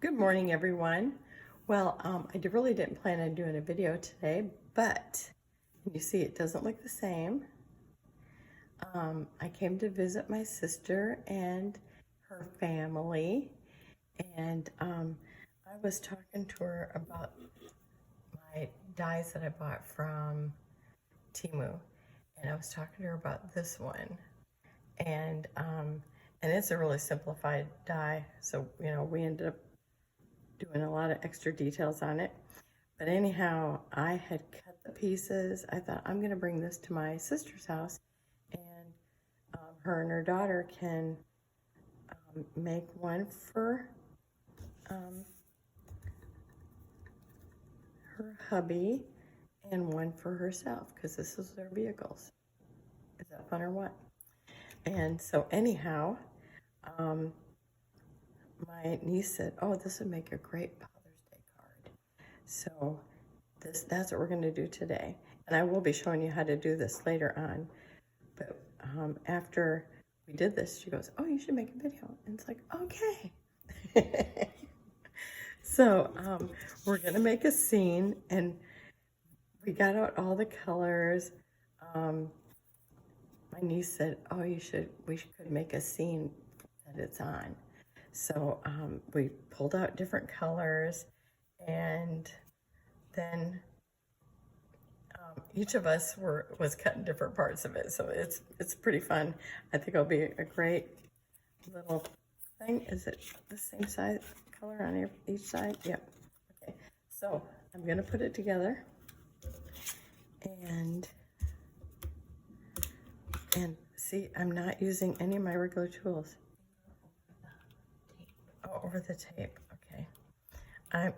Good morning, everyone. Well, really didn't plan on doing a video today, but you see it doesn't look the same. I came to visit my sister and her family, and I was talking to her about my dies that I bought from Temu, and I was talking to her about this one, and it's a really simplified die, so we ended up doing a lot of extra details on it. But anyhow, I had cut the pieces. I thought I'm going to bring this to my sister's house, and her and her daughter can make one for her hubby and one for herself, because this is their vehicles. Is that fun or what? And so anyhow, my niece said, "Oh, this would make a great Father's Day card." So that's what we're going to do today. And I will be showing you how to do this later on. But after we did this, she goes, "Oh, you should make a video." And it's like, okay. So we're going to make a scene, and we got out all the colors. My niece said, "Oh, we could make a scene that it's on." So we pulled out different colors, and then each of us was cutting different parts of it. So it's pretty fun. I think it'll be a great little thing. Is it the same size color on each side? Yep. Okay. So I'm gonna put it together, and see, I'm not using any of my regular tools. Oh, over the tape. Okay.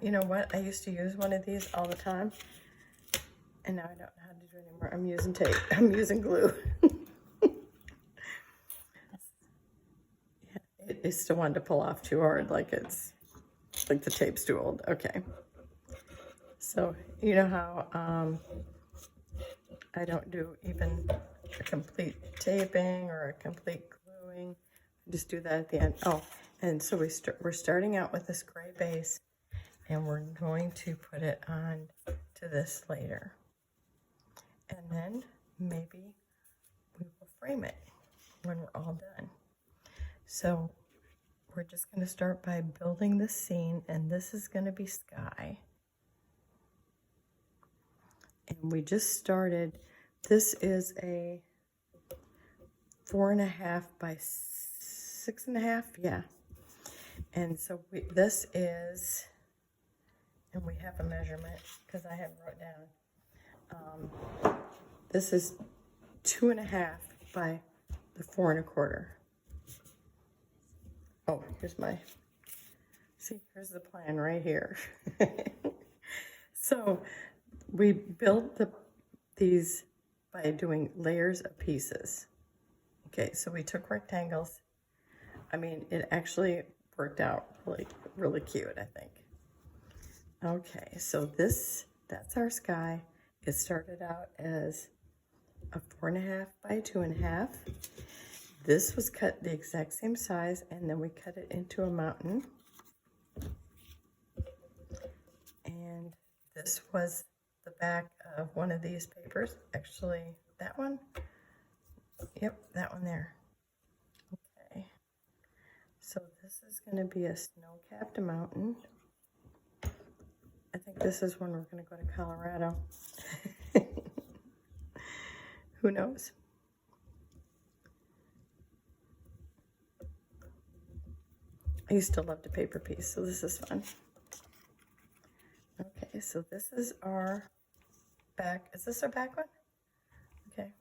You know what? I used to use one of these all the time, and now I don't know how to do it anymore. I'm using tape. I'm using glue. Yeah, it's still one to pull off too hard, like the tape's too old. Okay. So you know how I don't do even a complete taping or a complete gluing. I just do that at the end. Oh, and so we're starting out with this gray base, and we're going to put it on to this later. And then maybe we will frame it when we're all done. So we're just going to start by building the scene, and this is going to be sky. And we just started. This is a 4.5 by 6.5, yeah. And so this is, and we have a measurement because I have it wrote down. This is 2.5 by the 4.25. Oh, here's here's the plan right here. So we built these by doing layers of pieces. Okay, so we took rectangles. I mean, it actually worked out really, really cute, I think. Okay, so that's our sky. It started out as a 4.5 by 2.5. This was cut the exact same size, and then we cut it into a mountain. And this was the back of one of these papers. Actually, that one. Yep, that one there. Okay. So this is going to be a snow-capped mountain. I think this is when we're going to go to Colorado. Who knows? I used to love to paper piece, so this is fun. Okay, so this is our back. Is this our back one? Okay.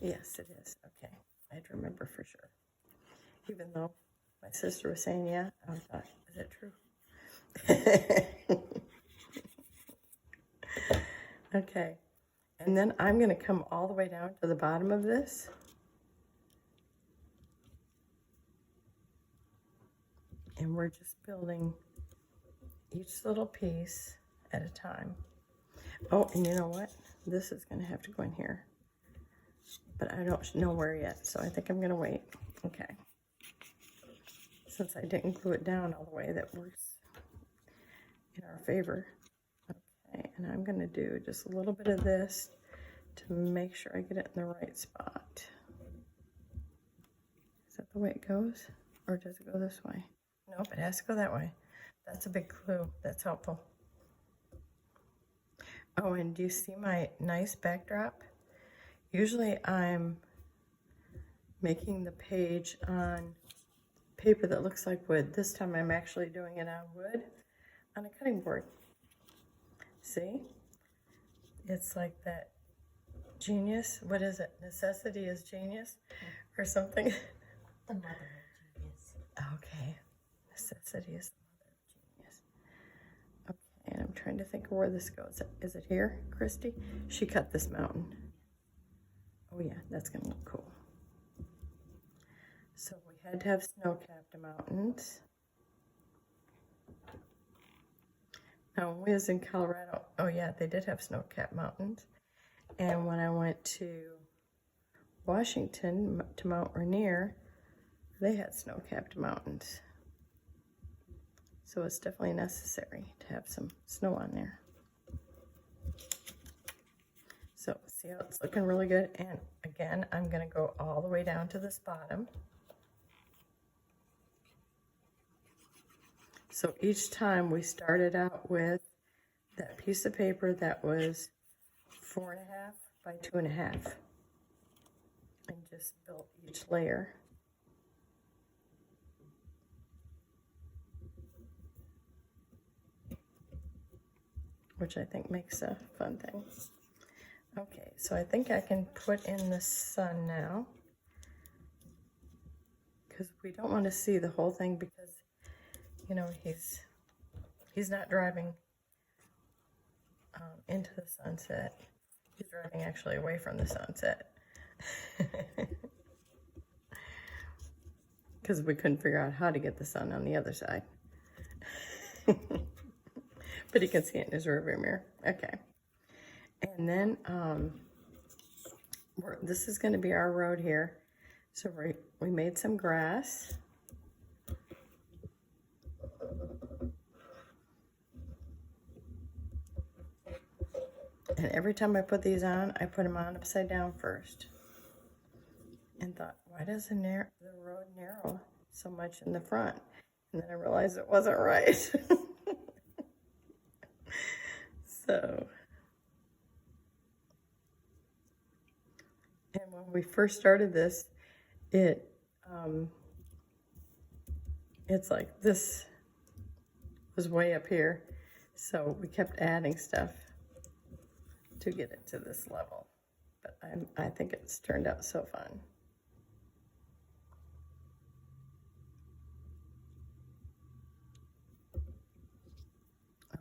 Yes, it is. Okay. I'd remember for sure. Even though my sister was saying, yeah, I thought, is it true? Okay. And then I'm going to come all the way down to the bottom of this. And we're just building each little piece at a time. Oh, and you know what? This is going to have to go in here. But I don't know where yet, so I think I'm going to wait. Okay. since I didn't glue it down all the way, that works in our favor. Okay, and I'm going to do just a little bit of this to make sure I get it in the right spot. Is that the way it goes? Or does it go this way? Nope, it has to go that way. That's a big clue. That's helpful. Oh, and do you see my nice backdrop? Usually I'm making the page on paper that looks like wood. This time I'm actually doing it on wood on a cutting board. See? It's like that genius. What is it? Necessity is genius or something? The mother of genius. Okay. Necessity is the mother of genius. Okay, and I'm trying to think of where this goes. Is it here, Christy? She cut this mountain. Oh yeah, that's gonna look cool. So we had to have snow-capped mountains. Now when we was in Colorado, oh yeah, they did have snow-capped mountains. And when I went to Washington, to Mount Rainier, they had snow-capped mountains. So it's definitely necessary to have some snow on there. So see how it's looking really good? And again, I'm gonna go all the way down to this bottom. So each time we started out with that piece of paper that was 4.5 by 2.5 and just built each layer. Which I think makes a fun thing. Okay, so I think I can put in the sun now, because we don't want to see the whole thing, because you know he's not driving into the sunset. He's driving actually away from the sunset, because we couldn't figure out how to get the sun on the other side. But he can see it in his rearview mirror. Okay. And then this is going to be our road here. So we made some grass. And every time I put these on, I put them on upside down first. And thought, why does the road narrow so much in the front? And then I realized it wasn't right. So, and when we first started this, it's like this was way up here. So we kept adding stuff to get it to this level. But I think it's turned out so fun.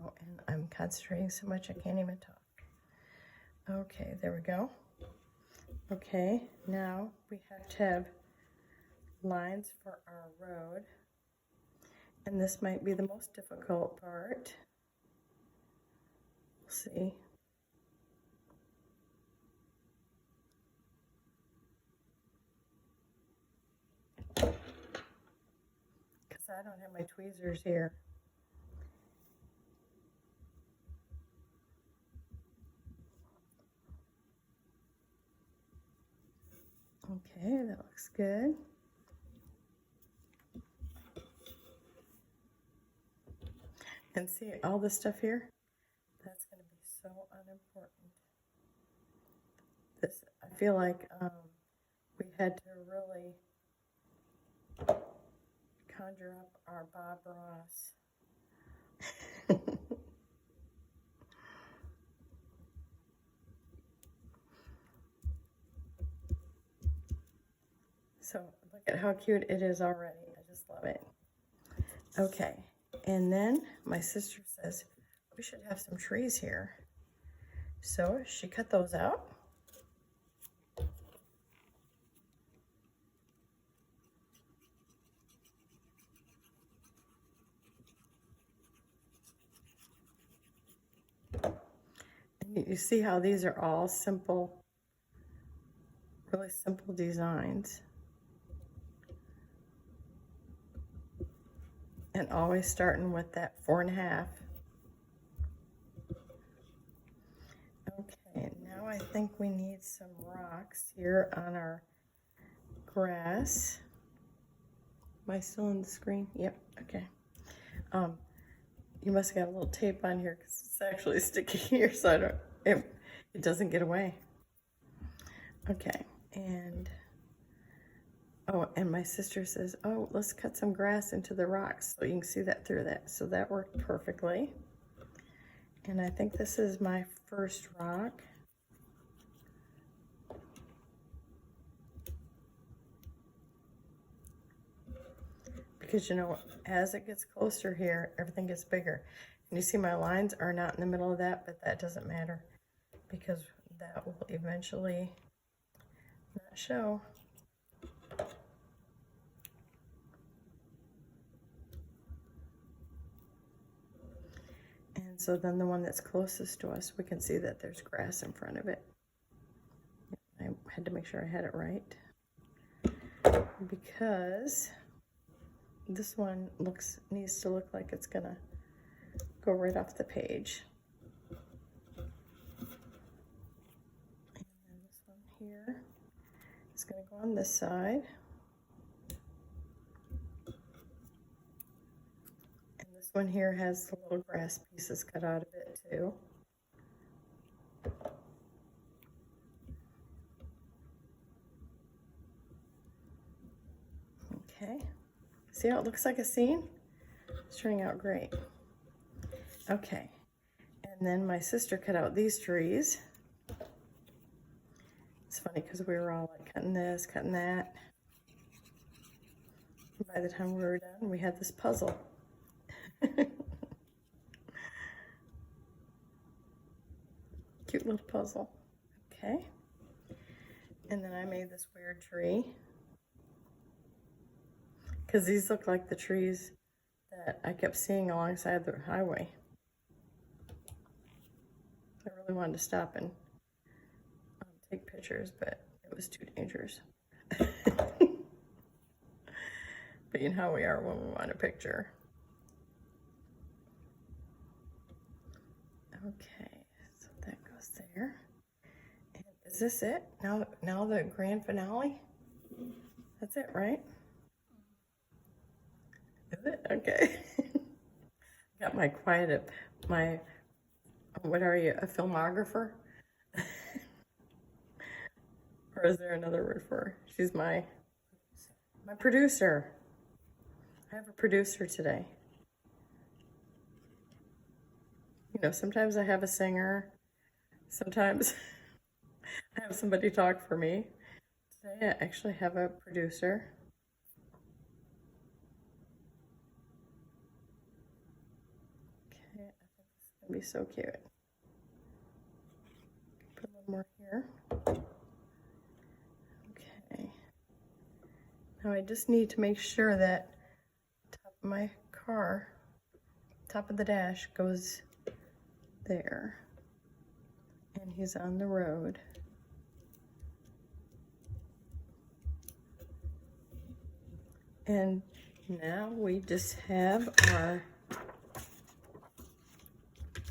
Oh, and I'm concentrating so much I can't even talk. Okay, there we go. Okay, now we have to have lines for our road. And this might be the most difficult part. We'll see. Because I don't have my tweezers here. Okay, that looks good. And see all this stuff here? That's going to be so unimportant. This, I feel like we had to really conjure up our Bob Ross. So look at how cute it is already. I just love it. Okay, and then my sister says we should have some trees here. So she cut those out. And you see how these are all simple, really simple designs. And always starting with that 4.5. Okay, now I think we need some rocks here on our grass. Am I still on the screen? Yep, okay. You must have got a little tape on here because it's actually sticking here, so it doesn't get away. Okay, and oh, and my sister says, oh, let's cut some grass into the rocks so you can see that through that. So that worked perfectly. And I think this is my first rock. Because, you know, as it gets closer here, everything gets bigger. And you see my lines are not in the middle of that, but that doesn't matter because that will eventually not show. And so then the one that's closest to us, we can see that there's grass in front of it. I had to make sure I had it right because this one needs to look like it's gonna go right off the page. And then this one here is gonna go on this side. And this one here has the little grass pieces cut out of it too. Okay. See how it looks like a scene? It's turning out great. Okay, and then my sister cut out these trees. It's funny because we were all like cutting this, cutting that. And by the time we were done, we had this puzzle. Cute little puzzle. Okay, and then I made this weird tree. Because these look like the trees that I kept seeing alongside the highway. I really wanted to stop and take pictures, but it was too dangerous. But you know how we are when we want a picture. Okay, so that goes there. And is this it? Now the grand finale? That's it, right? Is it? Okay. Got my what are you, a filmographer? Or is there another word for her? She's my producer. I have a producer today. You know, sometimes I have a singer. Sometimes I have somebody talk for me. Today I actually have a producer. Be so cute. Put a little more here. Okay. Now I just need to make sure that top of my car, top of the dash goes there. And he's on the road. And now we just have our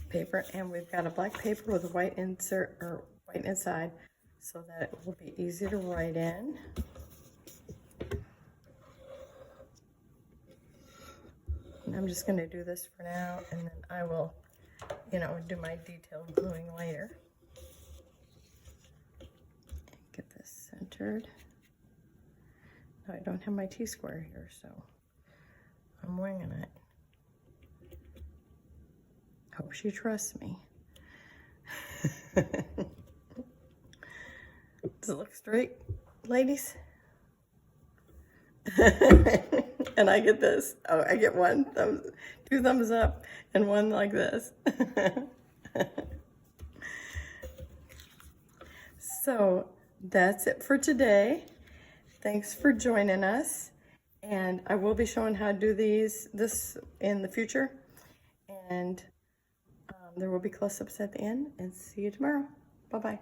paper, and we've got a black paper with a white insert or white inside so that it will be easy to write in. And I'm just going to do this for now, and then I will, you know, do my detailed gluing later. Get this centered. Now I don't have my T-square here, so I'm winging it. Hope she trusts me. Does it look straight, ladies? And I get this. Oh, I get two thumbs up, and one like this. So that's it for today. Thanks for joining us. And I will be showing how to do this in the future. And there will be close-ups at the end, and see you tomorrow. Bye-bye.